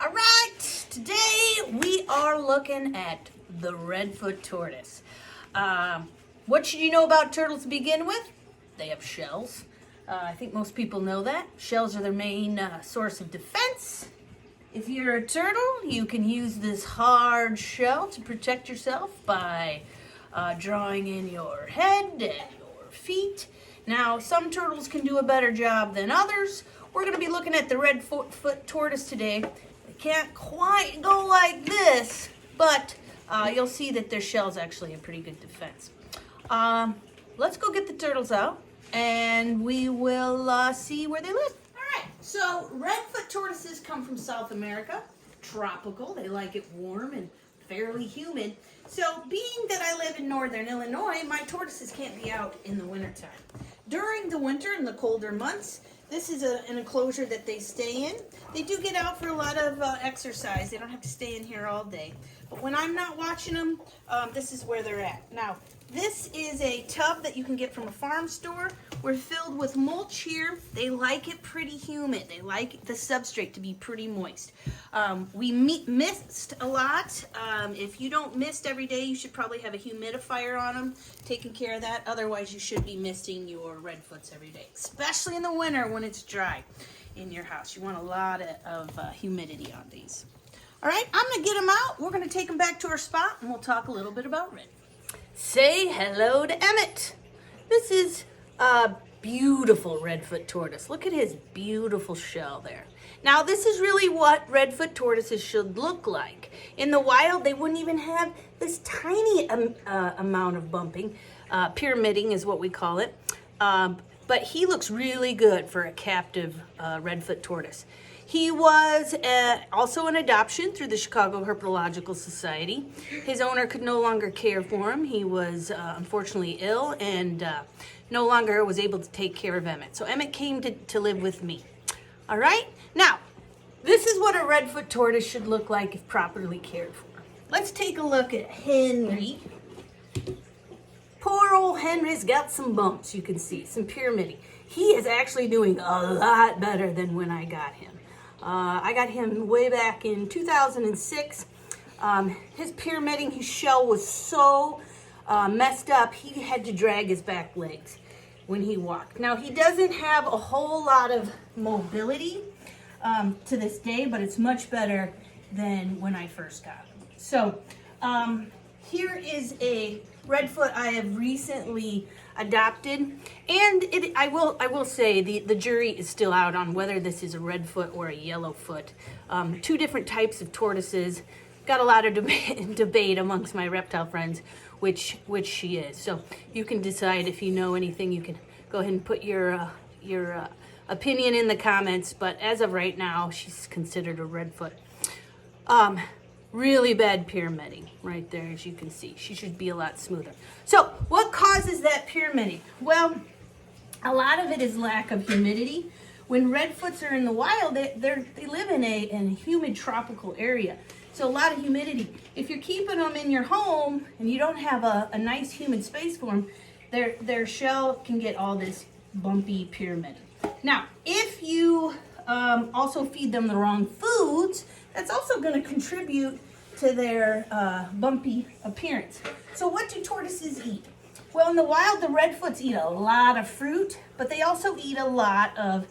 All right, today we are looking at the redfoot tortoise. What should you know about turtles to begin with? They have shells. I think most people know that. Shells are their main source of defense. If you're a turtle, you can use this hard shell to protect yourself by drawing in your head and your feet. Now, some turtles can do a better job than others. We're going to be looking at the redfoot tortoise today. They can't quite go like this, but you'll see that their shell is actually a pretty good defense. Let's go get the turtles out, and we will see where they live. All right, so redfoot tortoises come from South America, tropical. They like it warm and fairly humid. So being that I live in northern Illinois, my tortoises can't be out in the wintertime. During the winter and the colder months, this is an enclosure that they stay in. They do get out for a lot of exercise. They don't have to stay in here all day. But when I'm not watching them, this is where they're at. Now, this is a tub that you can get from a farm store. We're filled with mulch here. They like it pretty humid. They like the substrate to be pretty moist. We mist a lot. If you don't mist every day, you should probably have a humidifier on them, taking care of that. Otherwise, you should be misting your redfoots every day, especially in the winter when it's dry in your house. You want a lot of humidity on these. All right, I'm going to get them out. We're going to take them back to our spot, and we'll talk a little bit about redfoot. Say hello to Emmett. This is a beautiful redfoot tortoise. Look at his beautiful shell there. Now, this is really what redfoot tortoises should look like. In the wild, they wouldn't even have this tiny amount of bumping. Pyramiding is what we call it. But he looks really good for a captive redfoot tortoise. He was also an adoption through the Chicago Herpetological Society. His owner could no longer care for him. He was unfortunately ill and no longer was able to take care of Emmett. So Emmett came to live with me. All right? Now, this is what a redfoot tortoise should look like if properly cared for. Let's take a look at Henry. Poor old Henry's got some bumps, you can see, some pyramiding. He is actually doing a lot better than when I got him. I got him way back in 2006. His pyramiding, his shell was so messed up, he had to drag his back legs when he walked. Now, he doesn't have a whole lot of mobility to this day, but it's much better than when I first got him. So, here is a redfoot I have recently adopted, and I will say the jury is still out on whether this is a redfoot or a yellowfoot. Two different types of tortoises. Got a lot of debate amongst my reptile friends which she is. So you can decide if you know anything. You can go ahead and put your opinion in the comments. But as of right now, she's considered a redfoot. Really bad pyramiding right there, as you can see. She should be a lot smoother. So what causes that pyramiding? Well, a lot of it is lack of humidity. When redfoots are in the wild, they live in a humid tropical area. So a lot of humidity. If you're keeping them in your home and you don't have a nice humid space for them, their shell can get all this bumpy pyramiding. Now, if you also feed them the wrong foods, that's also going to contribute to their bumpy appearance. So what do tortoises eat? Well, in the wild, the redfoots eat a lot of fruit, but they also eat a lot of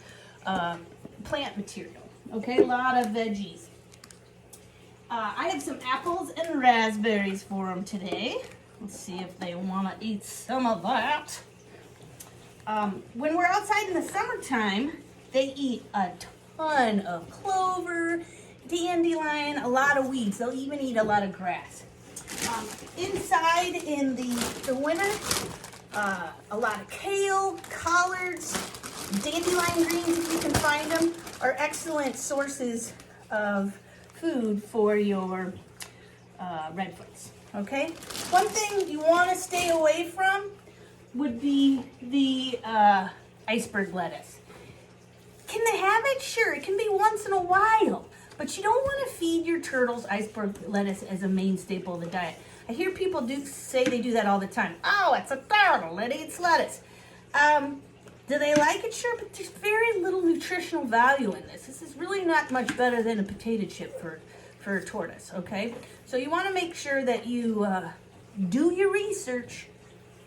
plant material, okay? A lot of veggies. I have some apples and raspberries for them today. Let's see if they want to eat some of that. When we're outside in the summertime, they eat a ton of clover, dandelion, a lot of weeds. They'll even eat a lot of grass. Inside in the winter, a lot of kale, collards, dandelion greens, if you can find them, are excellent sources of food for your redfoots. Okay? One thing you want to stay away from would be the iceberg lettuce. Can they have it? Sure, it can be once in a while. But you don't want to feed your turtles iceberg lettuce as a main staple of the diet. I hear people say they do that all the time. Oh, it's a turtle, it eats lettuce. Do they like it? Sure, but there's very little nutritional value in this. This is really not much better than a potato chip for a tortoise, okay? So you want to make sure that you do your research,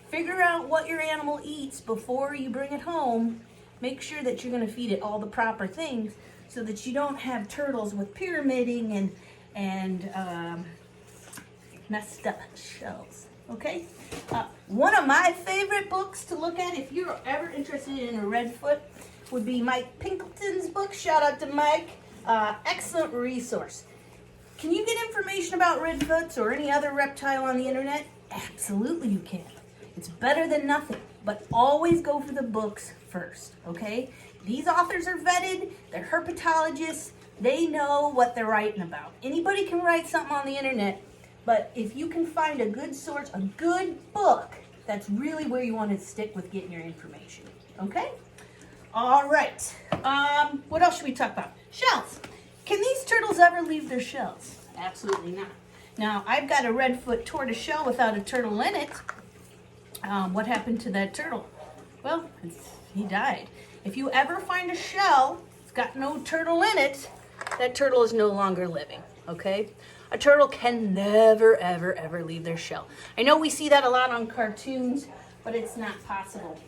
figure out what your animal eats before you bring it home. Make sure that you're going to feed it all the proper things so that you don't have turtles with pyramiding and messed up shells, okay? One of my favorite books to look at if you're ever interested in a redfoot would be Mike Pinkleton's book. Shout out to Mike. Excellent resource. Can you get information about redfoots or any other reptile on the internet? Absolutely you can. It's better than nothing, but always go for the books first, okay? These authors are vetted, they're herpetologists, they know what they're writing about. Anybody can write something on the internet, but if you can find a good source, a good book, that's really where you want to stick with getting your information, okay? All right, what else should we talk about? Shells. Can these turtles ever leave their shells? Absolutely not. Now, I've got a redfoot tortoise shell without a turtle in it. What happened to that turtle? Well, he died. If you ever find a shell that's got no turtle in it, that turtle is no longer living, okay? A turtle can never, ever, ever leave their shell. I know we see that a lot on cartoons, but it's not possible.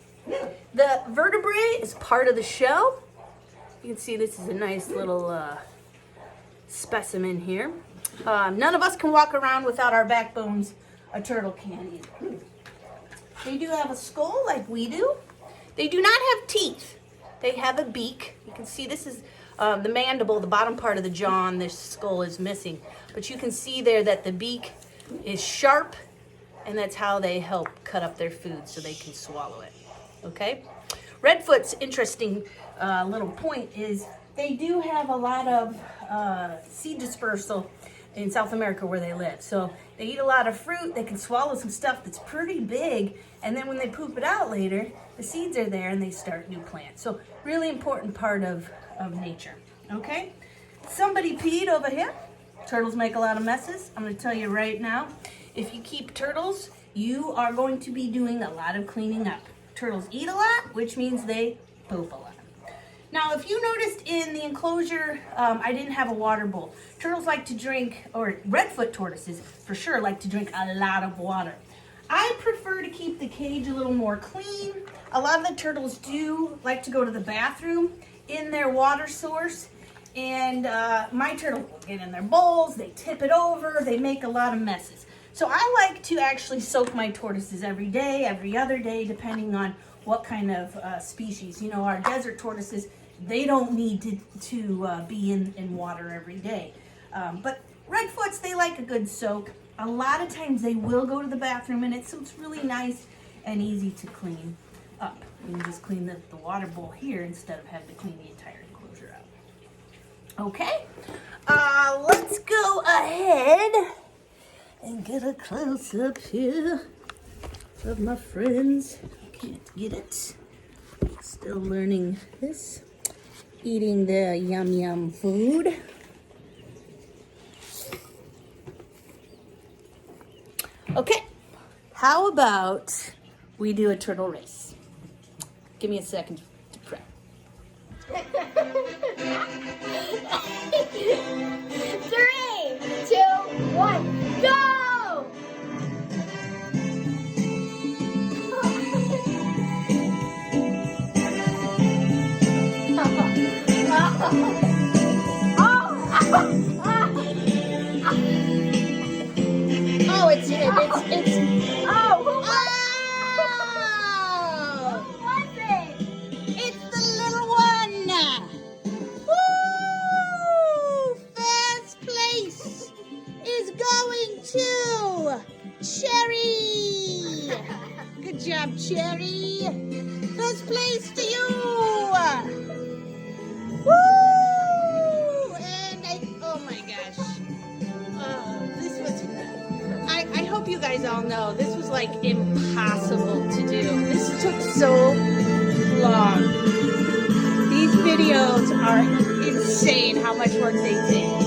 The vertebrae is part of the shell. You can see this is a nice little specimen here. None of us can walk around without our backbones. A turtle can either. They do have a skull like we do. They do not have teeth. They have a beak. You can see this is the mandible, the bottom part of the jaw on this skull is missing. But you can see there that the beak is sharp, and that's how they help cut up their food so they can swallow it. Okay? Redfoot's interesting little point is they do have a lot of seed dispersal in South America where they live. So they eat a lot of fruit, they can swallow some stuff that's pretty big, and then when they poop it out later, the seeds are there and they start new plants. So really important part of nature, okay? Somebody peed over here. Turtles make a lot of messes. I'm gonna tell you right now, if you keep turtles, you are going to be doing a lot of cleaning up. Turtles eat a lot, which means they poop a lot. Now, if you noticed in the enclosure, I didn't have a water bowl. Turtles like to drink, or redfoot tortoises for sure like to drink a lot of water. I prefer to keep the cage a little more clean. A lot of the turtles do like to go to the bathroom in their water source. And my turtle will get in their bowls, they tip it over, they make a lot of messes. So I like to actually soak my tortoises every day, every other day, depending on what kind of species. You know, our desert tortoises, they don't need to be in water every day. But redfoots, they like a good soak. A lot of times they will go to the bathroom in it, so it's really nice and easy to clean up. You can just clean the water bowl here instead of having to clean the entire enclosure out. Okay, let's go ahead and get a close-up here of my friends. Can't get it. Still learning this. Eating the yum yum food. Okay, how about we do a turtle race? Give me a second to prep. 3, 2, 1, go! Oh, it's Oh, who was it? it's the little one. Woo! First place is going to Cherry. Good job, Cherry. First place to you. Woo! And oh my gosh. This was, I hope you guys all know, this was like impossible to do. This took so long. These videos are insane how much work they take.